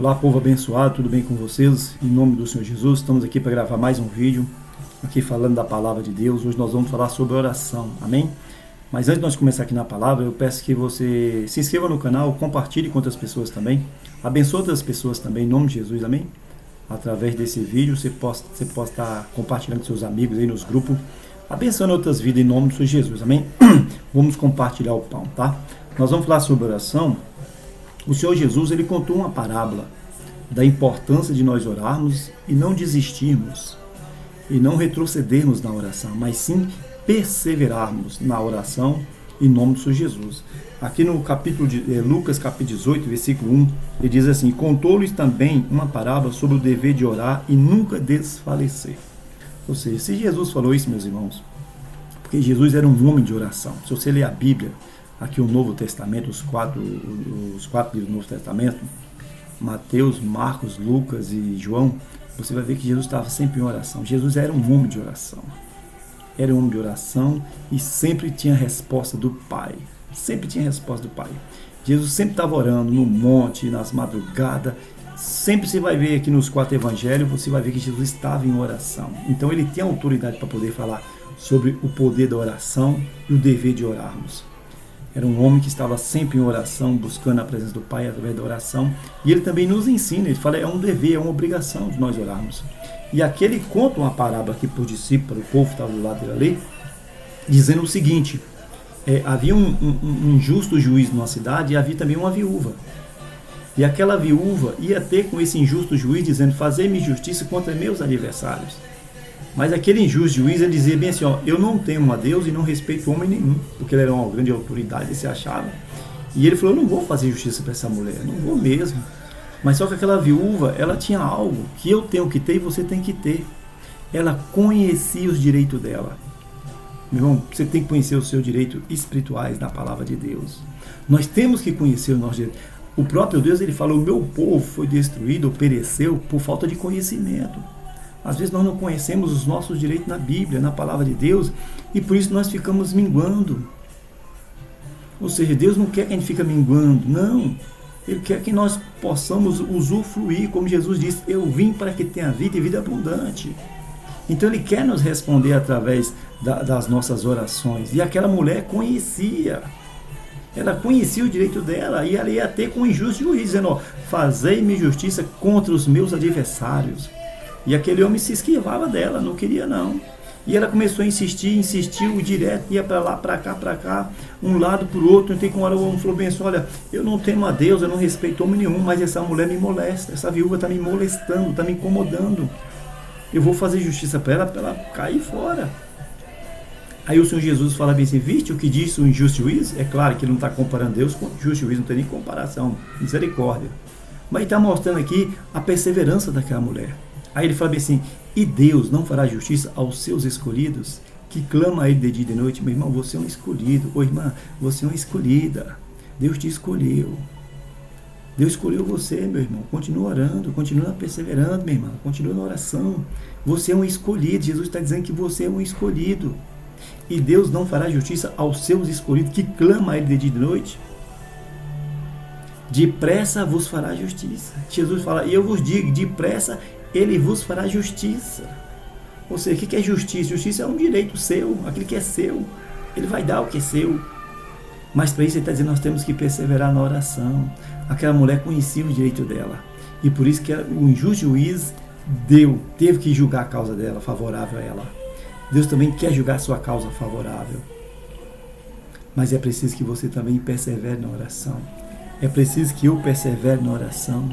Olá, povo abençoado, tudo bem com vocês? Em nome do Senhor Jesus, estamos aqui para gravar mais um vídeo, aqui falando da palavra de Deus. Hoje nós vamos falar sobre oração, amém? Mas antes de nós começar aqui na palavra, eu peço que você se inscreva no canal, compartilhe com outras pessoas também, abençoe outras pessoas também, em nome de Jesus, amém? Através desse vídeo, você possa estar compartilhando com seus amigos aí nos grupos, abençoando outras vidas em nome do Senhor Jesus, amém? Vamos compartilhar o pão, tá? Nós vamos falar sobre oração. O Senhor Jesus, ele contou uma parábola da importância de nós orarmos e não desistirmos, e não retrocedermos na oração, mas sim perseverarmos na oração em nome do Senhor Jesus. Aqui no capítulo de Lucas, capítulo 18, versículo 1, ele diz assim: contou-lhes também uma parábola sobre o dever de orar e nunca desfalecer. Ou seja, se Jesus falou isso, meus irmãos, porque Jesus era um homem de oração. Se você ler a Bíblia, aqui o Novo Testamento, os quatro livros do Novo Testamento, Mateus, Marcos, Lucas e João, você vai ver que Jesus estava sempre em oração. Jesus era um homem de oração. Era um homem de oração e sempre tinha resposta do Pai. Sempre tinha resposta do Pai. Jesus sempre estava orando no monte, nas madrugadas. Sempre você vai ver aqui nos 4 evangelhos, você vai ver que Jesus estava em oração. Então ele tem autoridade para poder falar sobre o poder da oração e o dever de orarmos. Era um homem que estava sempre em oração, buscando a presença do Pai através da oração. E ele também nos ensina, ele fala, é um dever, é uma obrigação de nós orarmos. E aqui ele conta uma parábola aqui por discípulo, o povo que estava do lado dele ali, dizendo o seguinte: havia um justo juiz numa cidade e havia também uma viúva. E aquela viúva ia ter com esse injusto juiz, dizendo, fazei-me justiça contra meus adversários. Mas aquele injusto juiz, ele dizia bem assim, ó, eu não temo a Deus e não respeito homem nenhum, porque ele era uma grande autoridade, ele se achava. E ele falou, eu não vou fazer justiça para essa mulher, não vou mesmo. Mas só que aquela viúva, ela tinha algo que eu tenho que ter e você tem que ter. Ela conhecia os direitos dela. Meu irmão, você tem que conhecer os seus direitos espirituais na palavra de Deus. Nós temos que conhecer os nossos direitos. O próprio Deus, ele falou, o meu povo foi destruído ou pereceu por falta de conhecimento. Às vezes nós não conhecemos os nossos direitos na Bíblia, na palavra de Deus, e por isso nós ficamos minguando. Ou seja, Deus não quer que a gente fique minguando, não. Ele quer que nós possamos usufruir, como Jesus disse, eu vim para que tenha vida e vida abundante. Então Ele quer nos responder através das nossas orações. E aquela mulher conhecia. Ela conhecia o direito dela e ela ia ter com o injusto juiz, dizendo, fazei-me justiça contra os meus adversários. E aquele homem se esquivava dela, não queria não. E ela começou a insistir, insistiu direto, ia para lá, para cá, um lado para o outro. Então, com hora o homem falou bem assim, olha, eu não temo a Deus, eu não respeito homem nenhum, mas essa mulher me molesta, essa viúva está me molestando, está me incomodando. Eu vou fazer justiça para ela cair fora. Aí o Senhor Jesus fala bem assim, viste o que disse o injusto juiz? É claro que ele não está comparando Deus com o justo juiz, não tem nem comparação, misericórdia. Mas ele está mostrando aqui a perseverança daquela mulher. Aí ele fala bem assim, e Deus não fará justiça aos seus escolhidos, que clamam a Ele de dia e de noite? Meu irmão, você é um escolhido. Ô irmã, você é uma escolhida. Deus te escolheu. Deus escolheu você, meu irmão. Continua orando, continua perseverando, meu irmão. Continua na oração. Você é um escolhido. Jesus está dizendo que você é um escolhido. E Deus não fará justiça aos seus escolhidos, que clamam a Ele de dia e de noite? Depressa vos fará justiça. Jesus fala, e eu vos digo, depressa Ele vos fará justiça. Ou seja, o que é justiça? Justiça é um direito seu, aquilo que é seu. Ele vai dar o que é seu. Mas para isso ele está dizendo, nós temos que perseverar na oração. Aquela mulher conhecia o direito dela. E por isso que o injusto juiz teve que julgar a causa dela, favorável a ela. Deus também quer julgar a sua causa favorável. Mas é preciso que você também persevere na oração. É preciso que eu persevere na oração.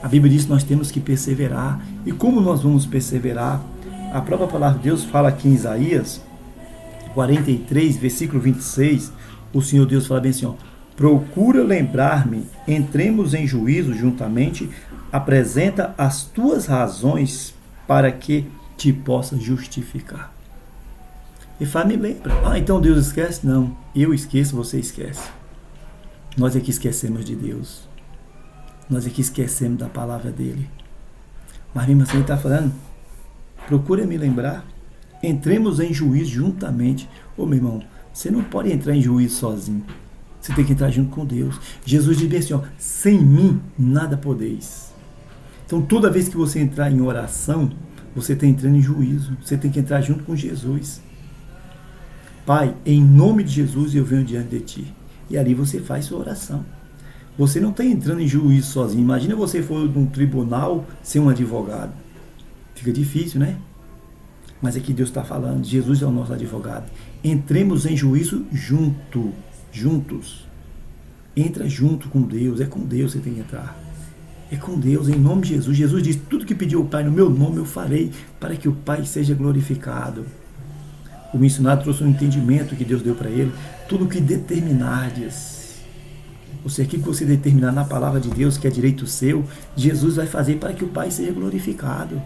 A Bíblia diz que nós temos que perseverar. E como nós vamos perseverar? A própria palavra de Deus fala aqui em Isaías 43, versículo 26, o Senhor Deus fala bem assim, ó, procura lembrar-me, entremos em juízo juntamente, apresenta as tuas razões para que te possa justificar. E fala, me lembra. Então Deus esquece? Não, eu esqueço, você esquece. Nós é que esquecemos de Deus. Nós é que esquecemos da palavra dele. Mas mesmo assim ele está falando, procura me lembrar, entremos em juízo juntamente. Ô meu irmão, você não pode entrar em juízo sozinho. Você tem que entrar junto com Deus. Jesus diz bem assim, ó, sem mim nada podeis. Então toda vez que você entrar em oração, você está entrando em juízo. Você tem que entrar junto com Jesus. Pai, em nome de Jesus eu venho diante de ti. E ali você faz sua oração. Você não está entrando em juízo sozinho. Imagina você for num tribunal sem um advogado. Fica difícil, né? Mas é que Deus está falando. Jesus é o nosso advogado. Entremos em juízo juntos. Entra junto com Deus. É com Deus que você tem que entrar. É com Deus, em nome de Jesus. Jesus disse, tudo que pediu o Pai no meu nome eu farei, para que o Pai seja glorificado. O missionário trouxe um entendimento que Deus deu para ele. Tudo que determinardes, ou seja, aquilo que você determinar na palavra de Deus, que é direito seu, Jesus vai fazer para que o Pai seja glorificado.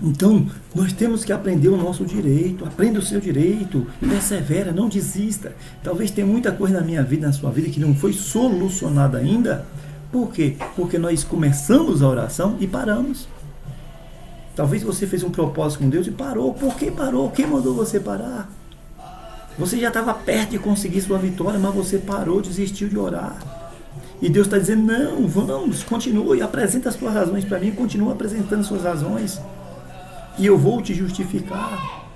Então, nós temos que aprender o nosso direito. Aprenda o seu direito, persevera, não desista. Talvez tenha muita coisa na minha vida, na sua vida, que não foi solucionada ainda. Por quê? Porque nós começamos a oração e paramos. Talvez você fez um propósito com Deus e parou. Por que parou? Quem mandou você parar? Você já estava perto de conseguir sua vitória, mas você parou, desistiu de orar. E Deus está dizendo, não, vamos, continue, apresenta as suas razões para mim, continua apresentando suas razões. E eu vou te justificar.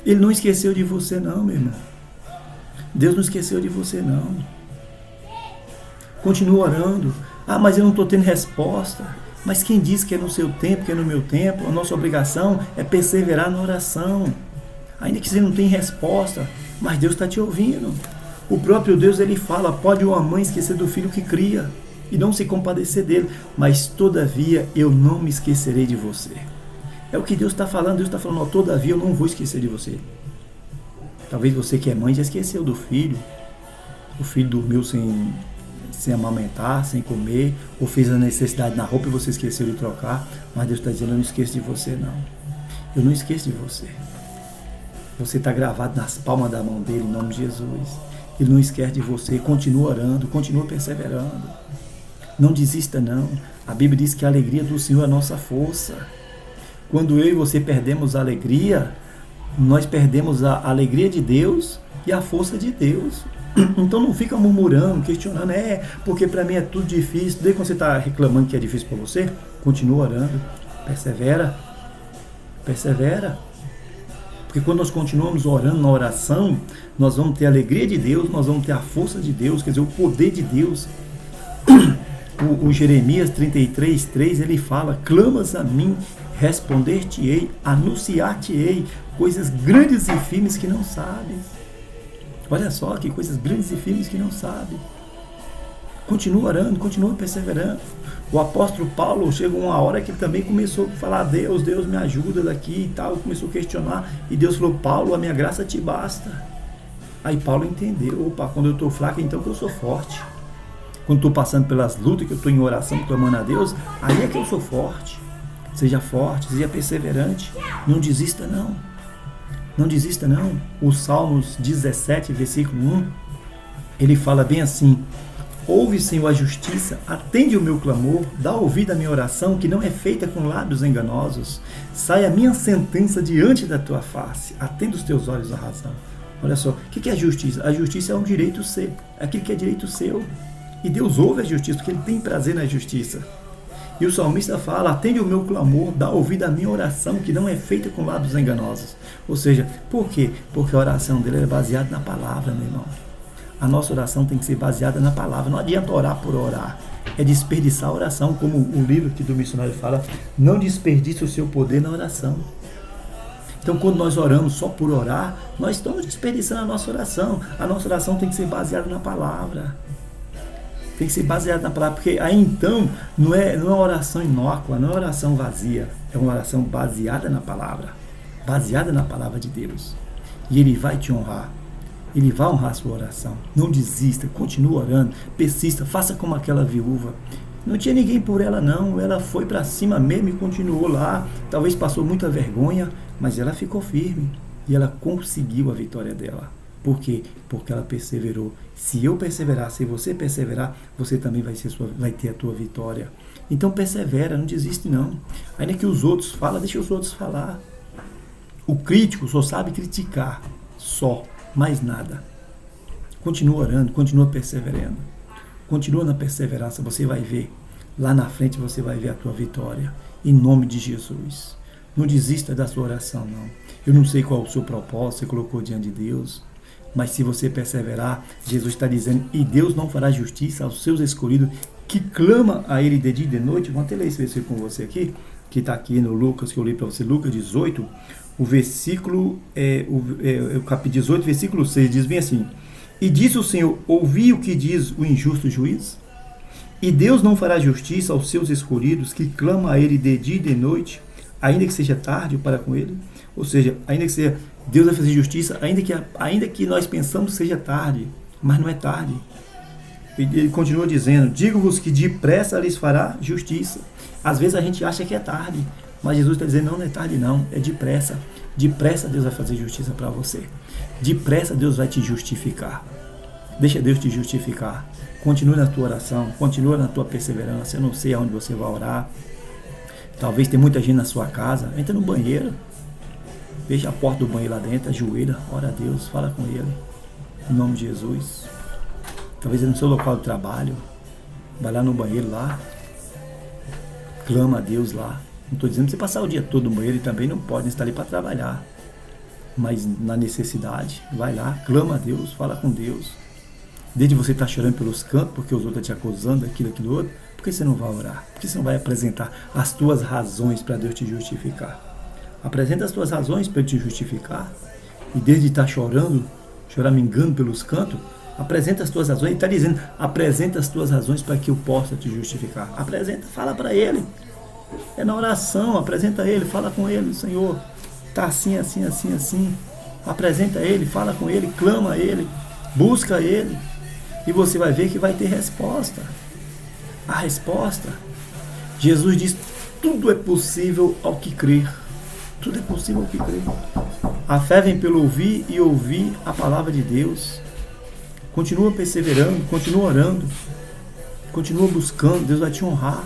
Ele não esqueceu de você não, meu irmão. Deus não esqueceu de você não. Continua orando. Ah, mas eu não estou tendo resposta. Mas quem diz que é no seu tempo, que é no meu tempo? A nossa obrigação é perseverar na oração. Ainda que você não tenha resposta, mas Deus está te ouvindo. O próprio Deus, ele fala, pode uma mãe esquecer do filho que cria e não se compadecer dele, mas todavia eu não me esquecerei de você. É o que Deus está falando. Deus está falando, todavia eu não vou esquecer de você. Talvez você que é mãe já esqueceu do filho. O filho dormiu sem amamentar, sem comer, ou fez a necessidade na roupa e você esqueceu de trocar. Mas Deus está dizendo, eu não esqueço de você não. Eu não esqueço de você. Você está gravado nas palmas da mão dele, em nome de Jesus. Ele não esquece de você. Continua orando, continua perseverando. Não desista não. A Bíblia diz que a alegria do Senhor é a nossa força. Quando eu e você perdemos a alegria, nós perdemos a alegria de Deus e a força de Deus. Então não fica murmurando, questionando, porque para mim é tudo difícil. Desde quando você está reclamando que é difícil para você, continua orando, persevera. Porque quando nós continuamos orando na oração, nós vamos ter a alegria de Deus, nós vamos ter a força de Deus, quer dizer, o poder de Deus. O Jeremias 33:3, ele fala, clamas a mim, responder-te-ei, anunciar-te-ei coisas grandes e firmes que não sabes. Olha só que coisas grandes e firmes que não sabes. Continua orando, continua perseverando. O apóstolo Paulo, chegou uma hora que ele também começou a falar, Deus me ajuda daqui e tal, começou a questionar, e Deus falou, Paulo, a minha graça te basta. Aí Paulo entendeu, quando eu estou fraco, então que eu sou forte. Quando estou passando pelas lutas, que eu estou em oração, clamando a Deus, aí é que eu sou forte. Seja forte, seja perseverante, não desista não. Não desista não. O Salmos 17, versículo 1, ele fala bem assim, ouve, Senhor, a justiça, atende o meu clamor, dá ouvido à minha oração, que não é feita com lábios enganosos. Sai a minha sentença diante da tua face, atende os teus olhos à razão. Olha só, o que é a justiça? A justiça é um direito seu, é aquilo que é direito seu. E Deus ouve a justiça, porque Ele tem prazer na justiça. E o salmista fala, atende o meu clamor, dá ouvido à minha oração, que não é feita com lábios enganosos. Ou seja, por quê? Porque a oração dele é baseada na palavra, meu irmão. A nossa oração tem que ser baseada na palavra. Não adianta orar por orar. É desperdiçar a oração, como o livro aqui do missionário fala, não desperdice o seu poder na oração. Então, quando nós oramos só por orar, nós estamos desperdiçando a nossa oração. A nossa oração tem que ser baseada na palavra. Tem que ser baseada na palavra, porque aí então não é uma oração inócua, não é uma oração vazia, é uma oração baseada na palavra de Deus. E Ele vai te honrar, Ele vai honrar a sua oração. Não desista, continue orando, persista, faça como aquela viúva. Não tinha ninguém por ela não, ela foi para cima mesmo e continuou lá, talvez passou muita vergonha, mas ela ficou firme e ela conseguiu a vitória dela. Por quê? Porque ela perseverou. Se eu perseverar, se você perseverar, você também vai ter a tua vitória. Então persevera, não desiste não. Ainda que os outros falam, deixa os outros falar. O crítico só sabe criticar, só, mais nada. Continua orando, continua perseverando. Continua na perseverança, você vai ver. Lá na frente você vai ver a tua vitória. Em nome de Jesus. Não desista da sua oração, não. Eu não sei qual é o seu propósito, você colocou diante de Deus. Mas se você perseverar, Jesus está dizendo, e Deus não fará justiça aos seus escolhidos, que clama a Ele de dia e de noite. Vou até ler esse versículo com você aqui, que está aqui no Lucas, que eu li para você, Lucas 18, o versículo, o capítulo 18, versículo 6, diz bem assim, e disse o Senhor, ouvi o que diz o injusto juiz? E Deus não fará justiça aos seus escolhidos, que clama a Ele de dia e de noite, ainda que seja tarde para com Ele? Ou seja, ainda que seja, Deus vai fazer justiça, ainda que nós pensamos que seja tarde, mas não é tarde. Ele continua dizendo, digo-vos que depressa lhes fará justiça. Às vezes a gente acha que é tarde, mas Jesus está dizendo, não é tarde não, é depressa. Depressa Deus vai fazer justiça para você. Depressa Deus vai te justificar. Deixa Deus te justificar. Continue na tua oração, continue na tua perseverança. Eu não sei aonde você vai orar. Talvez tenha muita gente na sua casa. Entra no banheiro. Veja a porta do banheiro lá dentro, ajoelha, ora a Deus, fala com Ele. Em nome de Jesus. Talvez no seu local de trabalho. Vai lá no banheiro lá. Clama a Deus lá. Não estou dizendo que você passar o dia todo no banheiro e também não pode estar ali para trabalhar. Mas na necessidade, vai lá, clama a Deus, fala com Deus. Desde você estar chorando pelos cantos, porque os outros estão te acusando, aquilo outro, por que você não vai orar? Por que você não vai apresentar as tuas razões para Deus te justificar? Apresenta as tuas razões para Ele te justificar. E desde estar chorando, choramingando pelos cantos, apresenta as tuas razões. Ele está dizendo, apresenta as tuas razões para que eu possa te justificar. Apresenta, fala para Ele. É na oração, apresenta a Ele, fala com Ele, Senhor, está assim, assim, assim, assim. Apresenta a Ele, fala com Ele, clama a Ele, busca Ele. E você vai ver que vai ter resposta. A resposta. Jesus diz, tudo é possível ao que crer. Tudo é possível ao que crer. A fé vem pelo ouvir e ouvir a palavra de Deus. Continua perseverando, continua orando, continua buscando, Deus vai te honrar.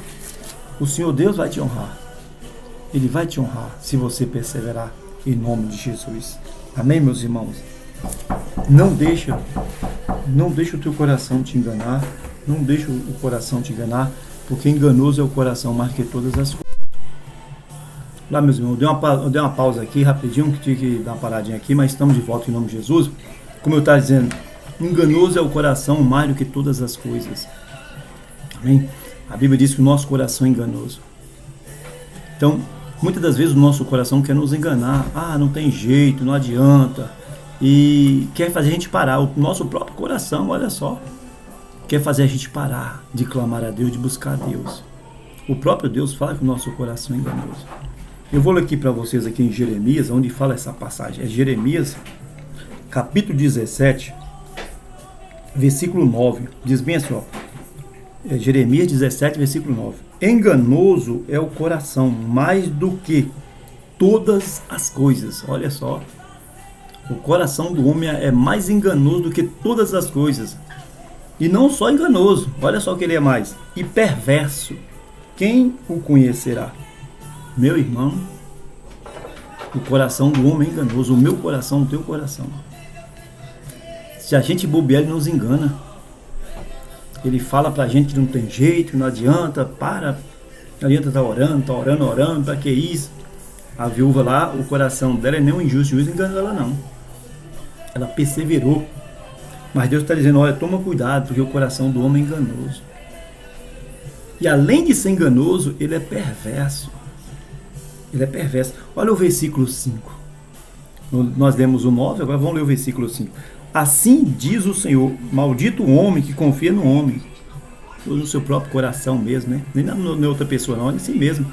O Senhor Deus vai te honrar. Ele vai te honrar se você perseverar em nome de Jesus. Amém, meus irmãos? Não deixa o teu coração te enganar. Não deixa o coração te enganar, porque enganoso é o coração mais que todas as coisas. Lá, meus irmãos, eu dei uma pausa aqui rapidinho, que tinha que dar uma paradinha aqui, mas estamos de volta em nome de Jesus. Como eu estava dizendo, enganoso é o coração mais do que todas as coisas. Amém? A Bíblia diz que o nosso coração é enganoso. Então, muitas das vezes o nosso coração quer nos enganar. Ah, não tem jeito, não adianta. E quer fazer a gente parar. O nosso próprio coração, olha só, quer fazer a gente parar de clamar a Deus, de buscar a Deus. O próprio Deus fala que o nosso coração é enganoso. Eu vou ler aqui para vocês aqui em Jeremias, onde fala essa passagem. É Jeremias, capítulo 17, versículo 9. Diz bem assim, ó. É Jeremias 17, versículo 9. Enganoso é o coração mais do que todas as coisas. Olha só. O coração do homem é mais enganoso do que todas as coisas. E não só enganoso. Olha só o que ele é mais. E perverso. Quem o conhecerá? Meu irmão, o coração do homem é enganoso. O meu coração, o teu coração. Se a gente bobear, ele nos engana. Ele fala pra gente que não tem jeito, não adianta, não adianta estar orando, pra que isso? A viúva lá, o coração dela é nem um injusto juiz, engana ela não. Ela perseverou. Mas Deus está dizendo, olha, toma cuidado, porque o coração do homem é enganoso. E além de ser enganoso, ele é perverso. Ele é perverso. Olha o versículo 5. Nós lemos o 9, agora vamos ler o versículo 5. Assim diz o Senhor, maldito o homem que confia no homem. No seu próprio coração mesmo, né? Nem na outra pessoa não, em si mesmo.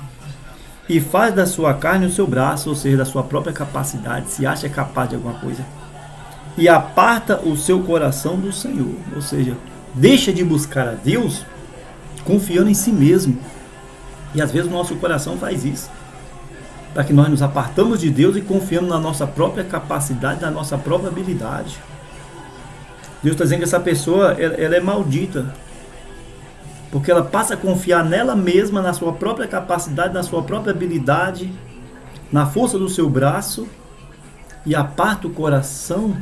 E faz da sua carne o seu braço, ou seja, da sua própria capacidade, se acha capaz de alguma coisa. E aparta o seu coração do Senhor. Ou seja, deixa de buscar a Deus confiando em si mesmo. E às vezes o nosso coração faz isso. Para que nós nos apartamos de Deus e confiamos na nossa própria capacidade, na nossa própria habilidade. Deus está dizendo que essa pessoa, ela é maldita. Porque ela passa a confiar nela mesma, na sua própria capacidade, na sua própria habilidade, na força do seu braço, e aparta o coração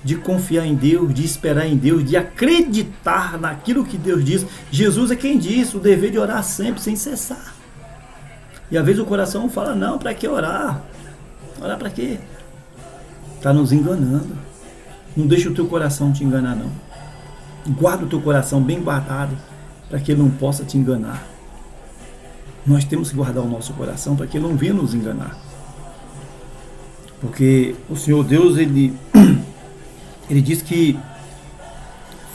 de confiar em Deus, de esperar em Deus, de acreditar naquilo que Deus diz. Jesus é quem diz o dever de orar sempre, sem cessar. E às vezes o coração fala, não, para que orar? Orar para quê? Está nos enganando. Não deixa o teu coração te enganar, não. Guarda o teu coração bem guardado, para que ele não possa te enganar. Nós temos que guardar o nosso coração para que ele não venha nos enganar. Porque o Senhor Deus, Ele diz que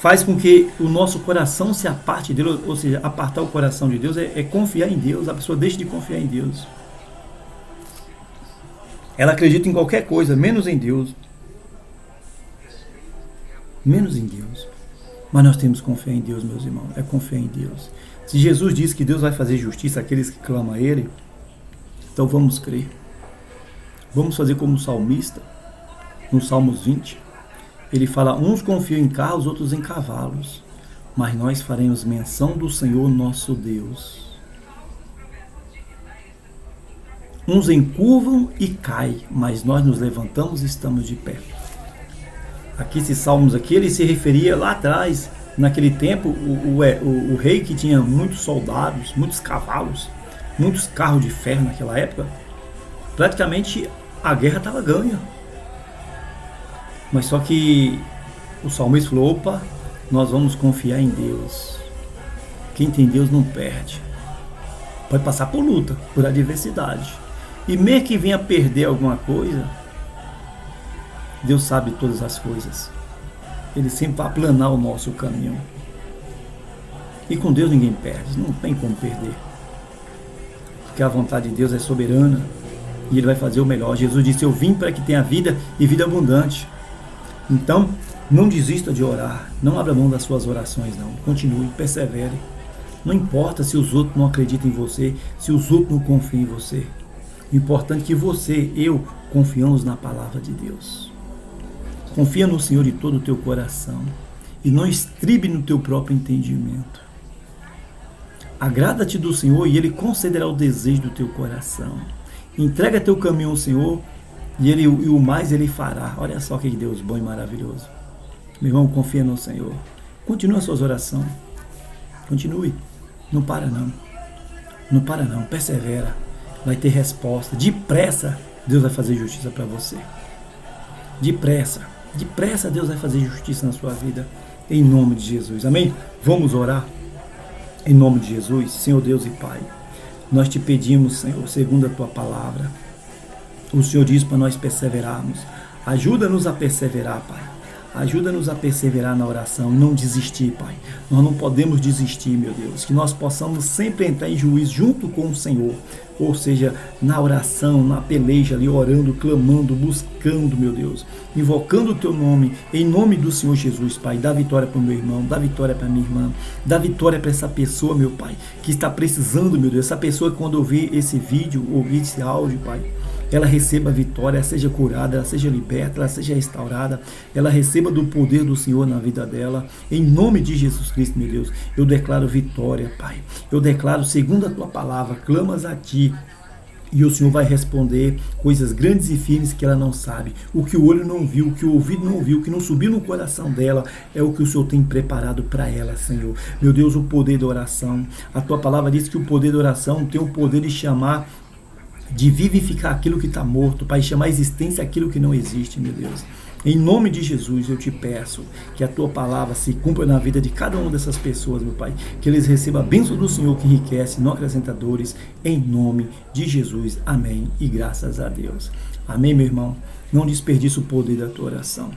faz com que o nosso coração se aparte dele, ou seja, apartar o coração de Deus é confiar em Deus. A pessoa deixa de confiar em Deus. Ela acredita em qualquer coisa, menos em Deus. Menos em Deus. Mas nós temos que confiar em Deus, meus irmãos. É confiar em Deus. Se Jesus diz que Deus vai fazer justiça àqueles que clamam a Ele, então vamos crer. Vamos fazer como o salmista, no Salmos 20. Ele fala, uns confiam em carros, outros em cavalos, mas nós faremos menção do Senhor nosso Deus. Uns encurvam e caem, mas nós nos levantamos e estamos de pé. Aqui, esses salmos aqui, ele se referia lá atrás, naquele tempo, o rei que tinha muitos soldados, muitos cavalos, muitos carros de ferro naquela época, praticamente a guerra estava ganha. Mas só que o salmista falou, opa, nós vamos confiar em Deus. Quem tem Deus não perde. Pode passar por luta, por adversidade. E mesmo que venha perder alguma coisa, Deus sabe todas as coisas. Ele sempre vai aplanar o nosso caminho. E com Deus ninguém perde, não tem como perder. Porque a vontade de Deus é soberana e Ele vai fazer o melhor. Jesus disse, eu vim para que tenha vida e vida abundante. Então, não desista de orar, não abra mão das suas orações, não. Continue, persevere. Não importa se os outros não acreditam em você, se os outros não confiam em você. O importante é que você, eu, confiamos na palavra de Deus. Confia no Senhor de todo o teu coração e não estribe no teu próprio entendimento. Agrada-te do Senhor e Ele concederá o desejo do teu coração. Entrega teu caminho ao Senhor e o mais Ele fará. Olha só que Deus bom e maravilhoso. Meu irmão, confia no Senhor. Continue as suas orações. Continue. Não para não. Não para não. Persevera. Vai ter resposta. Depressa Deus vai fazer justiça para você. Depressa. Depressa Deus vai fazer justiça na sua vida. Em nome de Jesus. Amém? Vamos orar. Em nome de Jesus. Senhor Deus e Pai. Nós te pedimos, Senhor, segundo a tua palavra. O Senhor diz para nós perseverarmos. Ajuda-nos a perseverar, Pai. Ajuda-nos a perseverar na oração e não desistir, Pai. Nós não podemos desistir, meu Deus. Que nós possamos sempre entrar em juízo junto com o Senhor. Ou seja, na oração, na peleja ali, orando, clamando, buscando, meu Deus. Invocando o teu nome, em nome do Senhor Jesus, Pai. Dá vitória para o meu irmão, dá vitória para minha irmã. Dá vitória para essa pessoa, meu Pai, que está precisando, meu Deus. Essa pessoa que quando ouvir esse vídeo, ouvir esse áudio, Pai, ela receba vitória, ela seja curada, ela seja liberta, ela seja restaurada, ela receba do poder do Senhor na vida dela, em nome de Jesus Cristo, meu Deus. Eu declaro vitória, Pai. Eu declaro, segundo a tua palavra, clamas a ti, e o Senhor vai responder coisas grandes e firmes que ela não sabe. O que o olho não viu, o que o ouvido não viu, o que não subiu no coração dela, é o que o Senhor tem preparado para ela, Senhor. Meu Deus, o poder da oração. A tua palavra diz que o poder da oração tem o poder de chamar, de vivificar aquilo que está morto, Pai, chamar a existência aquilo que não existe, meu Deus. Em nome de Jesus, eu te peço que a tua palavra se cumpra na vida de cada uma dessas pessoas, meu Pai, que eles recebam a bênção do Senhor que enriquece, não acrescentadores, em nome de Jesus. Amém e graças a Deus. Amém, meu irmão? Não desperdice o poder da tua oração.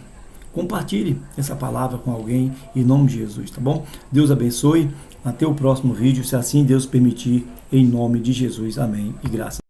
Compartilhe essa palavra com alguém, em nome de Jesus, tá bom? Deus abençoe. Até o próximo vídeo, se assim Deus permitir, em nome de Jesus. Amém e graças a Deus.